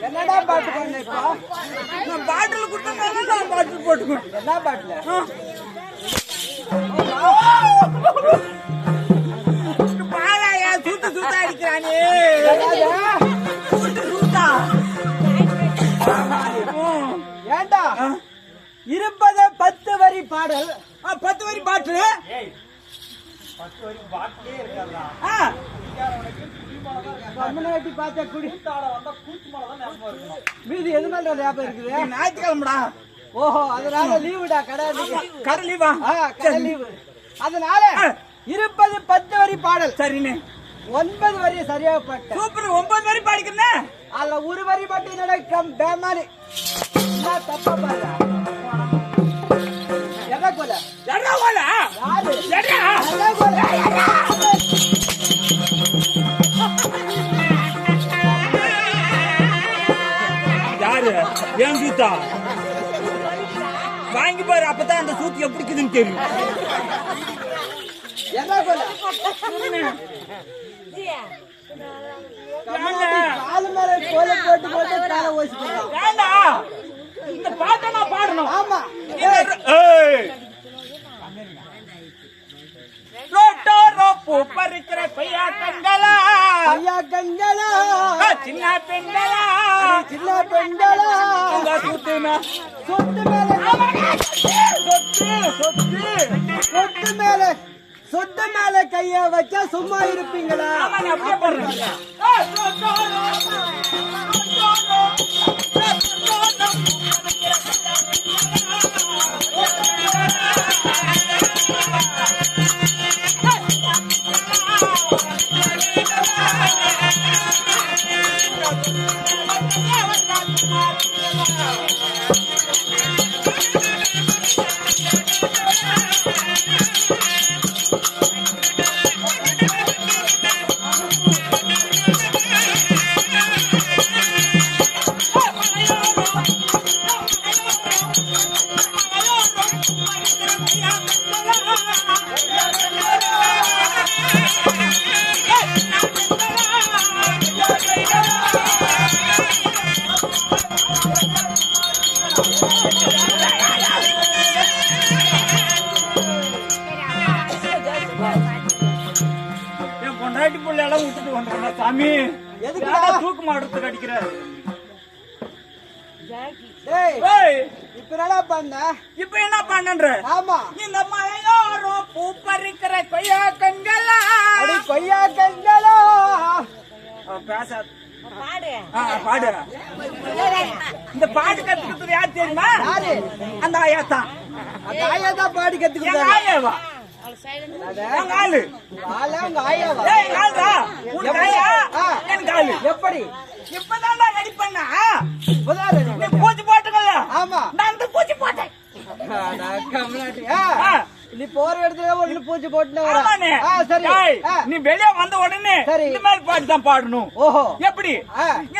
என்னடா பாட்டு பண்ணேப்பா? நான் பாட்டில் குடுத்தனால நான் பாட்டில் போட்டு குடுத்தேன். என்ன பாட்டில்? பாலாயா சுத்து சுத்த அடிக்கிறானே. சுத்து சுத்தா. ஏண்டா? இருப்பது 10 வரி பாடல். 10 வரி பாட்டு. 10 வரி பாட்டே இருக்கறதா? கம்மனேட்டி பாத்தா குடித்தாட வந்தா கூச்சு மேல தான் ஞாபகம் இருக்கும். மீதி எது மேல ஞாபகம் இருக்குது? ஞாயிற்றுக்கிழமைடா. ஓஹோ, அதனால லீவுடா. கடை லீவா? கடை லீவு. அதனால இருப்பது 10 வரி பாடல். சரிண்ணே. 9 வரி சரியாக பாட்டு. சூப்பர். 9 வரி பாடிக்கிறேன். அதுல ஒரு வரி மட்டும் நடக்கும் பேமாரி. என்ன தப்பா பாரு. எடா கோல. எடா கோல. யாரு? எடா. எடா கோல. யாரு? ஏன் சூத்தா? வாங்கி பாரு, அப்பதான் அந்த சூத்து எப்படி இருக்குதுன்னு தெரியும். என்ன கோல? காலு மேல கோல போட்டு போட்டு கால ஓசிக்கலாம். வேண்டாம், இந்த பாட்டை நான் பாடணும். ஆமா. ரோட்டோ பறிக்கிற பையா கங்களா, பையா கங்களா, சின்ன பெண்களா, சின்ன பெண்களா, சொத்து மேல சொத்து சொத்து மேல சொத்து மேல கைய வச்சா சும்மா இருப்பீங்களா? அப்படியே பொண்டாட்டி பிள்ளையெல்லாம் விட்டுட்டு வந்துடுறா சாமி. எதுக்கு தூக்கு மாடுறதுக்கு அடிக்கிறாரு? இப்ப என்ன பண்ண? இப்ப என்ன பண்ணன்ற? ஆமா, இந்த மலையோரோ பூ பறிக்கிற கொய்யா கண்களா, அடி கொய்யா கண்களா. பேச பாடு. இந்த பாட்டு கத்துக்கிறது யார் தெரியுமா? யாரு? அந்த ஆயா தான். அந்த ஆயா தான் பாடி கத்துக்கிட்டாங்க. ஆயாவா? எப்படி? இப்பதான் ரெடி பண்ணா பூச்சி போட்டுக்கல. ஆமா, நான் பூச்சி போட்டேன். நீ போற இடத்துல ஒண்ணு பூச்சி போட்டு சரி. நீ வெளியே வந்த உடனே இந்த மாதிரி பாட்டு தான் பாடணும். ஓஹோ, எப்படி?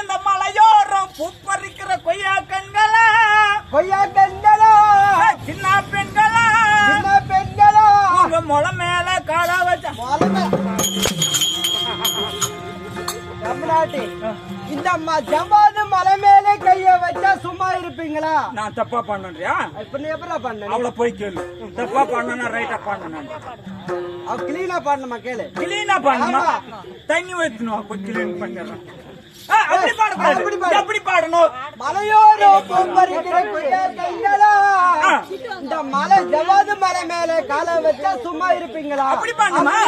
இந்த மலையோரம் பூ பறிக்கிற கொய்யா கண்களா, கொய்யா கண்களா, சின்ன பெண்களா, சின்ன பெண்களா, உங்க முளை மேல காடா வச்ச தமிழ்நாட்டு இந்த அம்மா ஜம்பாது மலை மேலே கைய வச்சா சும்மா இருப்பீங்களா? நான் தப்பா பண்ணறியா? இப்ப நீ எப்படா பண்ண? அவளை போய் கேளு. தப்பா பண்ணனா ரைட்டா பண்ணனா? அவ கிளீனா பண்ணணுமா? கேளு. கிளீனா பண்ணணுமா? தண்ணி ஊத்தணும். அப்ப கிளீன் பண்ணிடுறேன். அப்படி பாடணும். எப்படி பாடணும்? மலையோரோ பூ பறிக்கிற கொய்யா கண்களா, இந்த மலை ஜவாது மலை மேலே காலை வச்சா சும்மா இருப்பீங்களா? அப்படி பண்ணுமா?